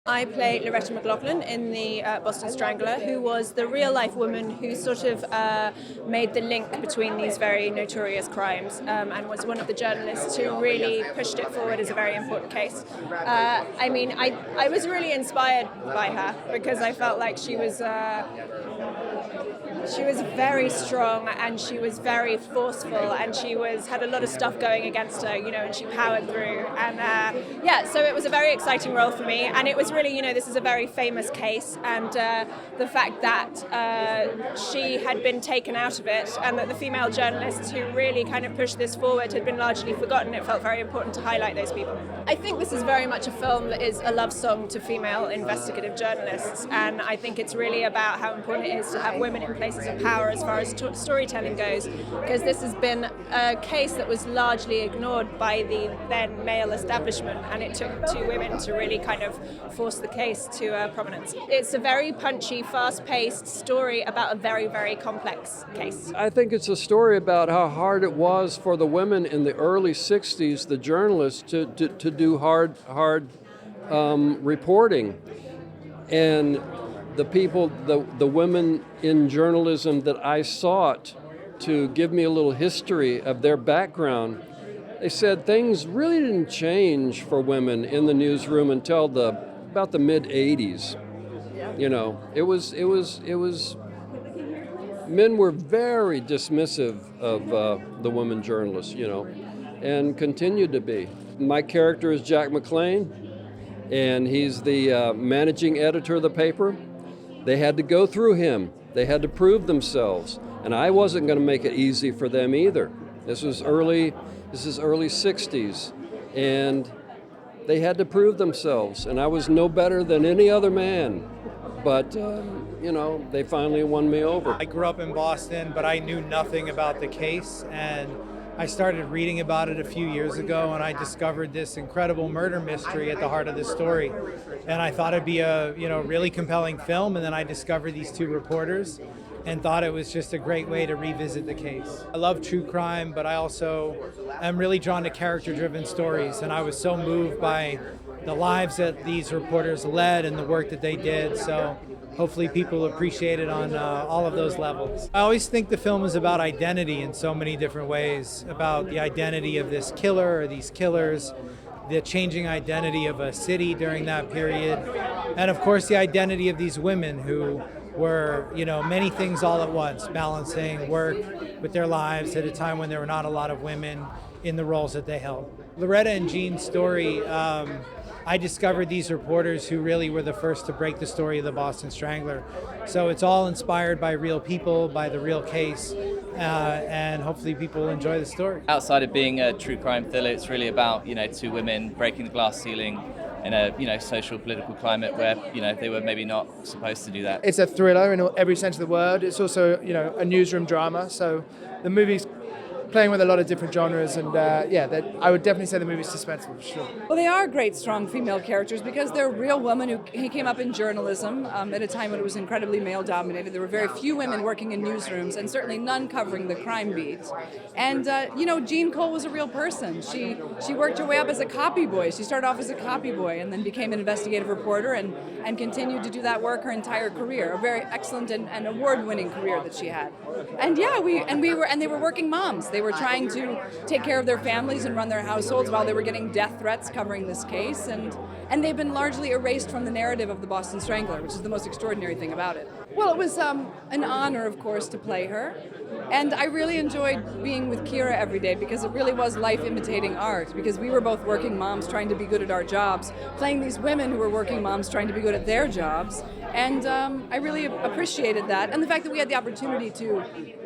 I play Loretta McLaughlin in the Boston Strangler, who was the real-life woman who sort of made the link between these very notorious crimes and was one of the journalists who really pushed it forward as a very important case. I was really inspired by her because I felt like she was very strong and she was very forceful and she had a lot of stuff going against her, and she powered through. And so it was a very exciting role for me. And it was really, this is a very famous case, and the fact that she had been taken out of it and that the female journalists who really kind of pushed this forward had been largely forgotten, it felt very important to highlight those people. I think this is very much a film that is a love song to female investigative journalists, and I think it's really about how important it is to have women in places of power as far as storytelling goes, because this has been a case that was largely ignored by the then male establishment, and it took two women to really kind of force the case to prominence. It's a very punchy, fast-paced story about a very, very complex case. I think it's a story about how hard it was for the women in the early 60s, the journalists, to do hard reporting. And the people, the women in journalism that I sought to give me a little history of their background, they said things really didn't change for women in the newsroom until about the mid 80s. It was men were very dismissive of the women journalists, and continued to be. My character is Jack McLean, and he's the managing editor of the paper. They had to go through him. They had to prove themselves, and I wasn't going to make it easy for them either. This is early 60s, and they had to prove themselves, and I was no better than any other man. But, they finally won me over. I grew up in Boston, but I knew nothing about the case, and I started reading about it a few years ago, and I discovered this incredible murder mystery at the heart of the story. And I thought it'd be a really compelling film, and then I discovered these two reporters and thought it was just a great way to revisit the case. I love true crime, but I also am really drawn to character-driven stories, and I was so moved by the lives that these reporters led and the work that they did. So hopefully people appreciate it on all of those levels. I always think the film is about identity in so many different ways, about the identity of this killer or these killers, the changing identity of a city during that period, and of course the identity of these women who were, many things all at once, balancing work with their lives at a time when there were not a lot of women in the roles that they held. Loretta and Jean's story, I discovered these reporters who really were the first to break the story of the Boston Strangler. So it's all inspired by real people, by the real case, and hopefully people will enjoy the story. Outside of being a true crime thriller, it's really about, two women breaking the glass ceiling in a, social, political climate where, they were maybe not supposed to do that. It's a thriller in every sense of the word. It's also, a newsroom drama. So the movie's playing with a lot of different genres, and I would definitely say the movie's suspenseful for sure. Well, they are great, strong female characters because they're real women who came up in journalism at a time when it was incredibly male-dominated. There were very few women working in newsrooms, and certainly none covering the crime beat. And Jean Cole was a real person. She worked her way up as a copy boy. She started off as a copy boy and then became an investigative reporter and continued to do that work her entire career. A very excellent and award-winning career that she had. And they were working moms. They were trying to take care of their families and run their households while they were getting death threats covering this case, and they've been largely erased from the narrative of the Boston Strangler, which is the most extraordinary thing about it. Well, it was an honor, of course, to play her, and I really enjoyed being with Keira every day because it really was life imitating art, because we were both working moms trying to be good at our jobs, playing these women who were working moms trying to be good at their jobs, and I really appreciated that, and the fact that we had the opportunity to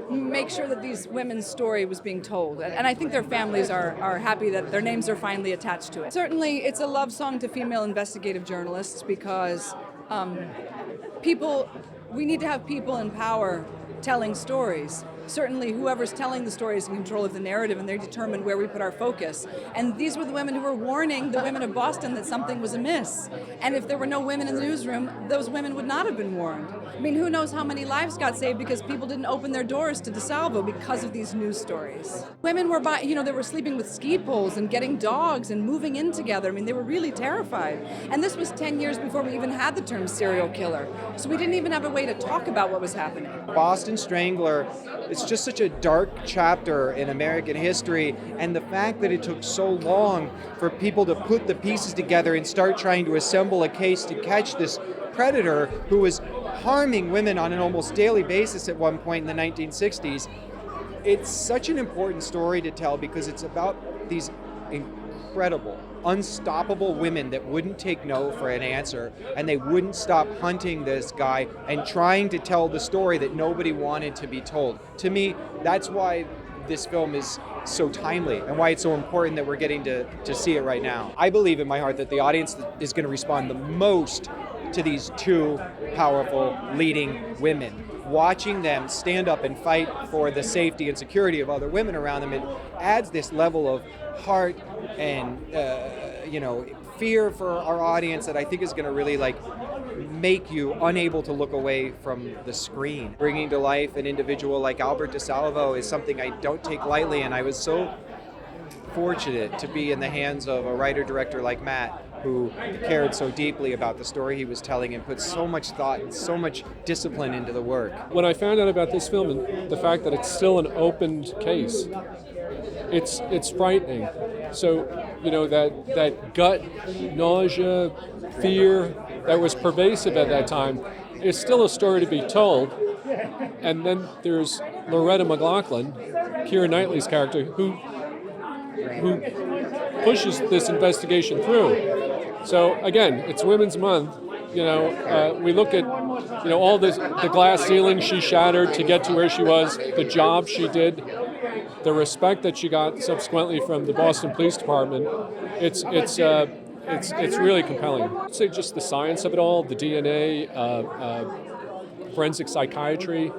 make sure that these women's story was being told. And I think their families are happy that their names are finally attached to it. Certainly, it's a love song to female investigative journalists because people we need to have people in power telling stories. Certainly whoever's telling the story is in control of the narrative, and they determine where we put our focus. And these were the women who were warning the women of Boston that something was amiss. And if there were no women in the newsroom, those women would not have been warned. I mean, who knows how many lives got saved because people didn't open their doors to DeSalvo because of these news stories. Women were, they were sleeping with ski poles and getting dogs and moving in together. I mean, they were really terrified. And this was 10 years before we even had the term serial killer. So we didn't even have a way to talk about what was happening. Boston Strangler, it's just such a dark chapter in American history, and the fact that it took so long for people to put the pieces together and start trying to assemble a case to catch this predator who was harming women on an almost daily basis at one point in the 1960s. It's such an important story to tell because it's about these incredible, unstoppable women that wouldn't take no for an answer, and they wouldn't stop hunting this guy and trying to tell the story that nobody wanted to be told. To me, that's why this film is so timely and why it's so important that we're getting to see it right now. I believe in my heart that the audience is going to respond the most to these two powerful leading women. Watching them stand up and fight for the safety and security of other women around them, it adds this level of heart and fear for our audience that I think is going to really make you unable to look away from the screen. Bringing to life an individual like Albert DeSalvo is something I don't take lightly, and I was so fortunate to be in the hands of a writer-director like Matt, who cared so deeply about the story he was telling and put so much thought and so much discipline into the work. When I found out about this film and the fact that it's still an opened case, it's frightening. So, that gut, nausea, fear that was pervasive at that time is still a story to be told. And then there's Loretta McLaughlin, Keira Knightley's character, who pushes this investigation through. So again, it's Women's Month. We look at all the glass ceiling she shattered to get to where she was, the job she did, the respect that she got subsequently from the Boston Police Department. It's really compelling. I'd say just the science of it all, the DNA, forensic psychiatry.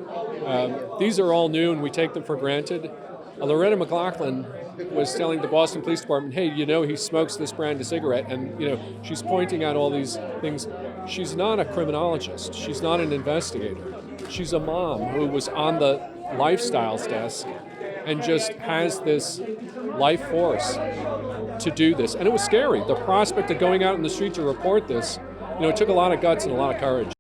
These are all new and we take them for granted. Loretta McLaughlin was telling the Boston Police Department, hey, he smokes this brand of cigarette, and she's pointing out all these things. She's not a criminologist. She's not an investigator. She's a mom who was on the lifestyles desk and just has this life force to do this. And it was scary. The prospect of going out in the street to report this, it took a lot of guts and a lot of courage.